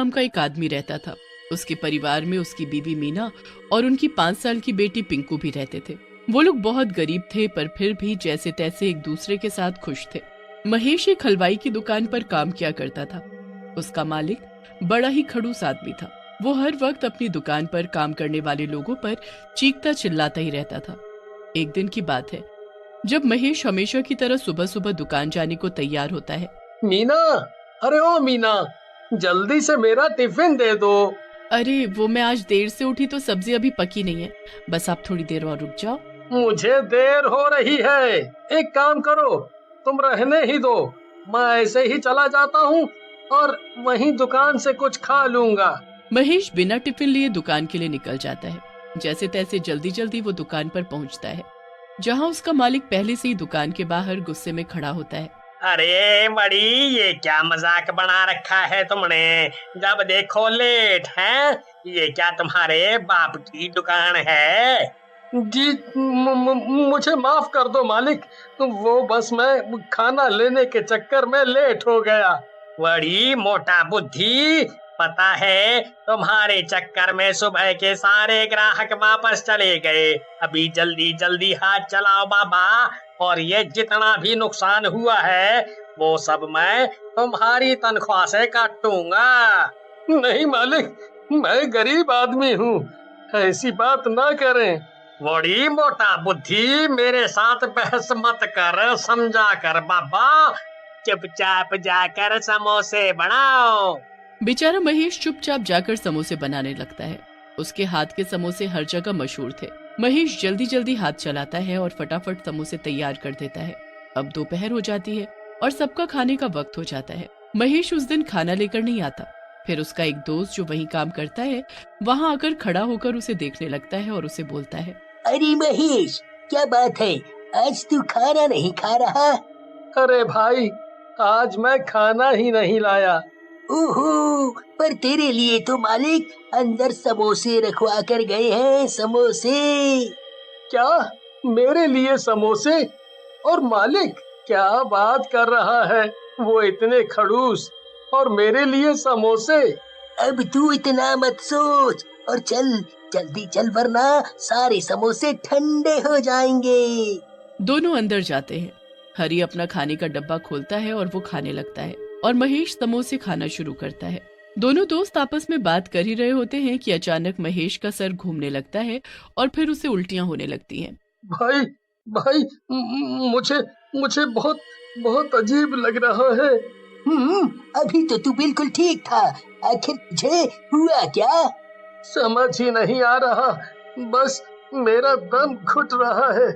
नाम का एक आदमी रहता था। उसके परिवार में उसकी बीवी मीना और उनकी 5 साल की बेटी पिंकू भी रहते थे। वो लोग बहुत गरीब थे, पर फिर भी जैसे तैसे एक दूसरे के साथ खुश थे। महेश एक हलवाई की दुकान पर काम किया करता था। उसका मालिक बड़ा ही खड़ूस आदमी था। वो हर वक्त अपनी दुकान पर काम करने वाले लोगों पर चीखता चिल्लाता ही रहता था। एक दिन की बात है, जब महेश हमेशा की तरह सुबह सुबह दुकान जाने को तैयार होता है। मीना, अरे ओ मीना, जल्दी से मेरा टिफिन दे दो। अरे वो मैं आज देर से उठी तो सब्जी अभी पकी नहीं है, बस आप थोड़ी देर और रुक जाओ। मुझे देर हो रही है, एक काम करो, तुम रहने ही दो, मैं ऐसे ही चला जाता हूँ और वहीं दुकान से कुछ खा लूंगा। महेश बिना टिफिन लिए दुकान के लिए निकल जाता है। जैसे तैसे जल्दी जल्दी वो दुकान पर पहुंचता है, जहां उसका मालिक पहले से ही दुकान के बाहर गुस्से में खड़ा होता है। अरे बड़ी, ये क्या मजाक बना रखा है तुमने? जब देखो लेट है। ये क्या तुम्हारे बाप की दुकान है? जी, मुझे माफ कर दो मालिक, वो बस मैं खाना लेने के चक्कर में लेट हो गया। बड़ी मोटा बुद्धि, पता है तुम्हारे चक्कर में सुबह के सारे ग्राहक वापस चले गए। अभी जल्दी जल्दी हाथ चलाओ बाबा, और ये जितना भी नुकसान हुआ है वो सब मैं तुम्हारी तनख्वाह से काटूंगा। नहीं मालिक, मैं गरीब आदमी हूँ, ऐसी बात ना करें। बड़ी मोटा बुद्धि, मेरे साथ बहस मत कर, समझा कर बाबा। चुपचाप जाकर समोसे बनाओ। बेचारा महेश चुपचाप जाकर समोसे बनाने लगता है। उसके हाथ के समोसे हर जगह मशहूर थे। महेश जल्दी जल्दी हाथ चलाता है और फटाफट समोसे तैयार कर देता है। अब दोपहर हो जाती है और सबका खाने का वक्त हो जाता है। महेश उस दिन खाना लेकर नहीं आता। फिर उसका एक दोस्त जो वहीं काम करता है वहाँ आकर खड़ा होकर उसे देखने लगता है और उसे बोलता है, अरे महेश, क्या बात है, आज तू खाना नहीं खा रहा? अरे भाई, आज मैं खाना ही नहीं लाया। ओहो, पर तेरे लिए तो मालिक अंदर समोसे रखवा कर गए हैं, समोसे। क्या? मेरे लिए समोसे? और मालिक क्या बात कर रहा है, वो इतने खड़ूस, और मेरे लिए समोसे? अब तू इतना मत सोच और चल, जल्दी चल, वरना सारे समोसे ठंडे हो जाएंगे। दोनों अंदर जाते हैं। हरी अपना खाने का डब्बा खोलता है और वो खाने लगता है और महेश समोसे खाना शुरू करता है। दोनों दोस्त आपस में बात कर ही रहे होते हैं कि अचानक महेश का सर घूमने लगता है और फिर उसे उल्टियां होने लगती हैं। भाई भाई, मुझे मुझे बहुत बहुत अजीब लग रहा है। अभी तो तू बिल्कुल ठीक था, आखिर तुझे हुआ क्या? समझ ही नहीं आ रहा, बस मेरा दम घुट रहा है।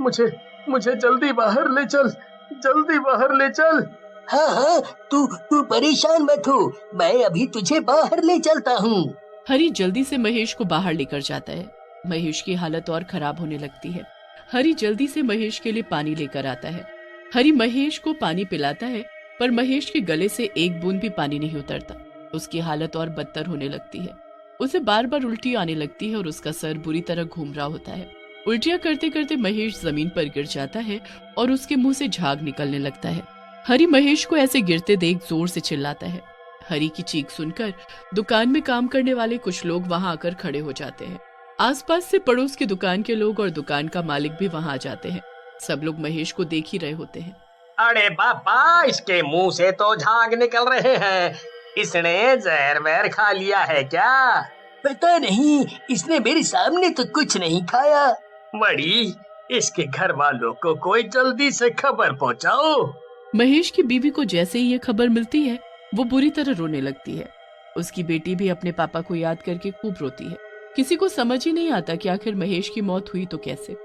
मुझे मुझे जल्दी बाहर ले चल, जल्दी बाहर ले चल। हाँ हाँ, तू तू परेशान मत हो, मैं अभी तुझे बाहर ले चलता हूँ। हरी जल्दी से महेश को बाहर लेकर जाता है। महेश की हालत और खराब होने लगती है। हरी जल्दी से महेश के लिए पानी लेकर आता है। हरी महेश को पानी पिलाता है, पर महेश के गले से एक बूंद भी पानी नहीं उतरता। उसकी हालत और बदतर होने लगती है। उसे बार बार उल्टी आने लगती है और उसका सर बुरी तरह घूम रहा होता है। उल्टियां करते करते महेश जमीन पर गिर जाता है और उसके मुंह से झाग निकलने लगता है। हरी महेश को ऐसे गिरते देख जोर से चिल्लाता है। हरी की चीख सुनकर दुकान में काम करने वाले कुछ लोग वहां आकर खड़े हो जाते हैं। आसपास से पड़ोस की दुकान के लोग और दुकान का मालिक भी वहां आ जाते हैं। सब लोग महेश को देख ही रहे होते हैं। अरे बाबा, इसके मुंह से तो झाग निकल रहे हैं। इसने जहर वहर खा लिया है क्या? पता नहीं, इसने मेरे सामने तो कुछ नहीं खाया। बड़ी, इसके घर वालों को कोई जल्दी से खबर पहुंचाओ। महेश की बीवी को जैसे ही ये खबर मिलती है वो बुरी तरह रोने लगती है। उसकी बेटी भी अपने पापा को याद करके खूब रोती है। किसी को समझ ही नहीं आता कि आखिर महेश की मौत हुई तो कैसे।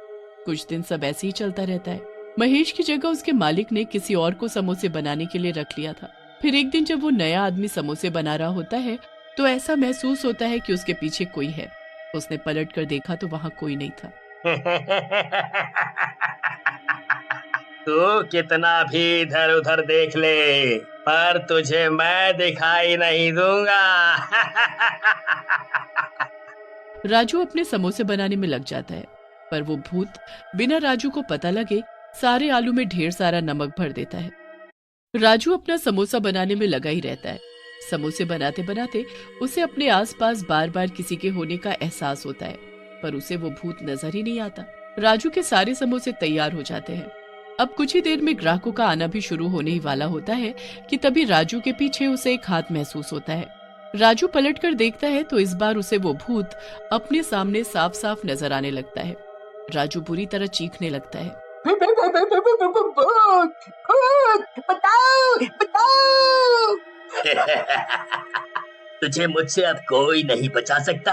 कुछ दिन सब ऐसे ही चलता रहता है। महेश की जगह उसके मालिक ने किसी और को समोसे बनाने के लिए रख लिया था। फिर एक दिन जब वो नया आदमी समोसे बना रहा होता है तो ऐसा महसूस होता है कि उसके पीछे कोई है। उसने पलट कर देखा तो वहाँ कोई नहीं था। तू कितना भी इधर उधर देख ले, पर तुझे मैं दिखाई नहीं दूंगा। राजू अपने समोसे बनाने में लग जाता है, पर वो भूत बिना राजू को पता लगे सारे आलू में ढेर सारा नमक भर देता है। राजू अपना समोसा बनाने में लगा ही रहता है। समोसे बनाते बनाते उसे अपने आसपास बार बार किसी के होने का एहसास होता है, पर उसे वो भूत नजर ही नहीं आता। राजू के सारे समोसे तैयार हो जाते हैं। अब कुछ ही देर में ग्राहकों का आना भी शुरू होने ही वाला होता है कि तभी राजू के पीछे उसे एक हाथ महसूस होता है। राजू पलटकर देखता है तो इस बार उसे वो भूत अपने सामने साफ साफ नजर आने लगता है। राजू बुरी तरह चीखने लगता है। बताओ बताओ। तुझे मुझसे अब कोई नहीं बचा सकता,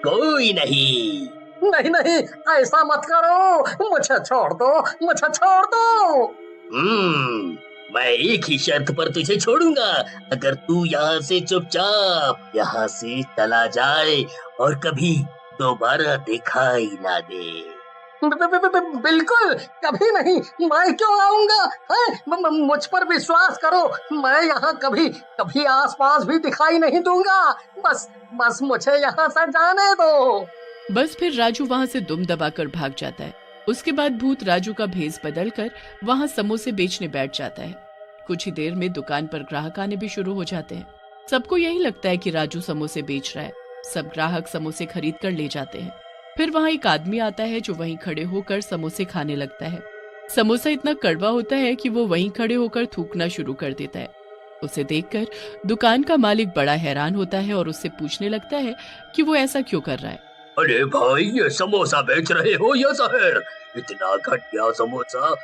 कोई नहीं। नहीं नहीं, ऐसा मत करो, मुझे छोड़ दो, मुझे छोड़ दो। मैं एक ही शर्त पर तुझे छोड़ूंगा, अगर तू यहाँ से चुपचाप यहाँ से चला जाए और कभी दोबारा दिखाई ना दे। बिल्कुल कभी नहीं, मैं क्यों आऊंगा? मुझ पर विश्वास करो, मैं यहाँ कभी कभी आसपास भी दिखाई नहीं दूंगा। बस बस मुझे यहाँ से जाने दो। बस फिर राजू वहाँ से दुम दबाकर भाग जाता है। उसके बाद भूत राजू का भेष बदलकर वहाँ समोसे बेचने बैठ जाता है। कुछ ही देर में दुकान पर ग्राहक आने भी शुरू हो जाते हैं। सबको यही लगता है कि राजू समोसे बेच रहा है। सब ग्राहक समोसे खरीद कर ले जाते हैं। फिर वहाँ एक आदमी आता है जो वहीं खड़े होकर समोसे खाने लगता है। समोसा इतना कड़वा होता है कि वो वहीं खड़े होकर थूकना शुरू कर देता है। उसे देखकर दुकान का मालिक बड़ा हैरान होता है और उससे पूछने लगता है कि वो ऐसा क्यों कर रहा है। अरे भाई, ये समोसा बेच रहे हो या जहर? इतना घटिया समोसा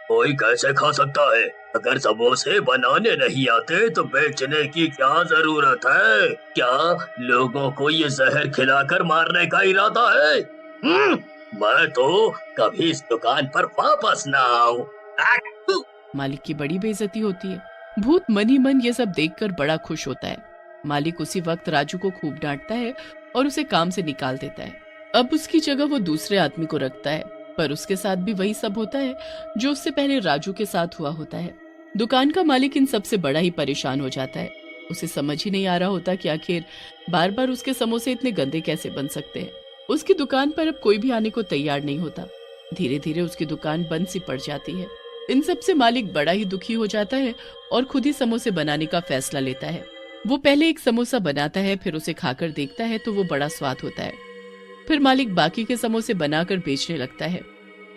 कोई कैसे खा सकता है? अगर समोसे बनाने नहीं आते तो बेचने की क्या जरूरत है? क्या लोगों को ये जहर खिलाकर मारने का इरादा है? मैं तो कभी इस दुकान पर वापस ना आऊं। मालिक की बड़ी बेइज्जती होती है। भूत मन ही मन ये सब देखकर बड़ा खुश होता है। मालिक उसी वक्त राजू को खूब डांटता है और उसे काम से निकाल देता है। अब उसकी जगह वो दूसरे आदमी को रखता है, पर उसके साथ भी वही सब होता है जो उससे पहले राजू के साथ हुआ होता है। दुकान का मालिक इन सब से बड़ा ही परेशान हो जाता है। उसे समझ ही नहीं आ रहा होता कि आखिर बार बार उसके समोसे इतने गंदे कैसे बन सकते हैं। उसकी दुकान पर अब कोई भी आने को तैयार नहीं होता। धीरे धीरे उसकी दुकान बंद सी पड़ जाती है। इन सब से मालिक बड़ा ही दुखी हो जाता है और खुद ही समोसे बनाने का फैसला लेता है। वो पहले एक समोसा बनाता है, फिर उसे खाकर देखता है तो वो बड़ा स्वाद होता है। फिर मालिक बाकी के समोसे बनाकर बेचने लगता है,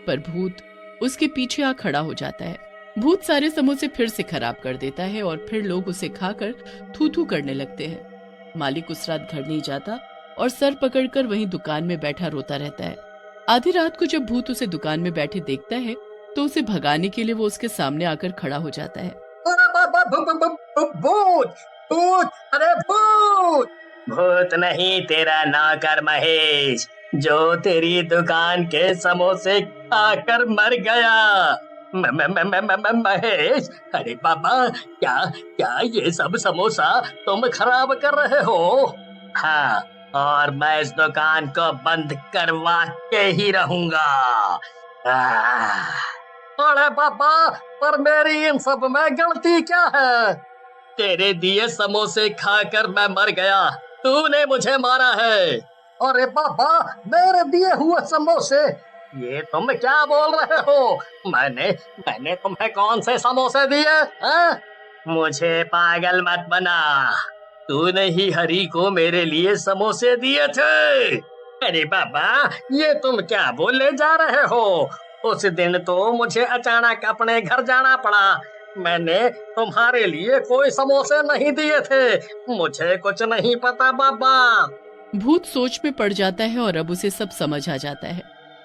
पर भूत उसके पीछे आ खड़ा हो जाता है। भूत सारे समोसे फिर से खराब कर देता है और फिर लोग उसे खाकर थू थू करने लगते हैं। मालिक उस रात घर नहीं जाता और सर पकड़कर वहीं दुकान में बैठा रोता रहता है। आधी रात को जब भूत उसे दुकान में बैठे देखता है तो उसे भगाने के लिए वो उसके सामने आकर खड़ा हो जाता है। भूत भूत, अरे भूत! भूत नहीं, तेरा नौकर महेश, जो तेरी दुकान के समोसे खाकर मर गया। महेश, अरे बाबा, क्या क्या ये सब समोसा तुम खराब कर रहे हो? हाँ, और मैं इस दुकान को बंद करवा के ही रहूंगा। अरे बाबा, पर मेरी इन सब में गलती क्या है? तेरे दिए समोसे खाकर मैं मर गया, तूने मुझे मारा है। अरे बाबा, मेरे दिए हुए समोसे? ये तुम क्या बोल रहे हो? मैंने तुम्हें कौन से समोसे दिए? मुझे पागल मत बना, तूने ही हरी को मेरे लिए समोसे दिए थे। अरे बाबा, ये तुम क्या बोले जा रहे हो? उस दिन तो मुझे अचानक अपने घर जाना पड़ा। मैंने तुम्हारे लिए कोई समोसे नहीं दिए थे। मुझे कुछ नहीं पता बाबा। भूत सोच में पड़ जाता है और अब उसे सब समझ आ जाता है।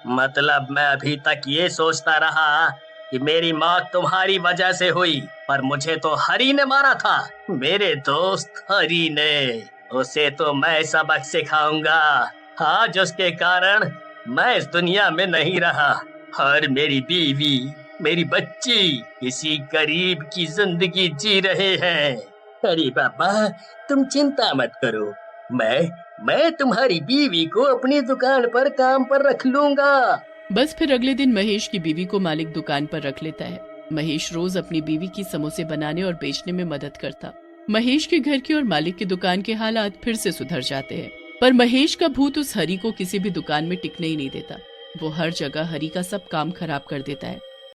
मतलब मैं अभी तक ये सोचता रहा कि मेरी मौत तुम्हारी वजह से हुई, पर मुझे तो हरी ने मारा था, मेरे दोस्त हरी ने। उसे तो मैं सबक सिखाऊंगा, आज उसके कारण मैं इस दुनिया में नहीं रहा और मेरी बीवी, मेरी बच्ची किसी गरीब की जिंदगी जी रहे हैं। अरे बाबा, तुम चिंता मत करो, मैं तुम्हारी बीवी को अपनी दुकान पर काम पर रख लूंगा। बस फिर अगले दिन महेश की बीवी को मालिक दुकान पर रख लेता है। महेश रोज अपनी बीवी की समोसे बनाने और बेचने में मदद करता। महेश के घर की और मालिक की दुकान के हालात फिर से सुधर जाते हैं, पर महेश का भूत उस हरी को किसी भी दुकान में टिकने ही नहीं देता। वो हर जगह हरी का सब काम खराब कर देता है।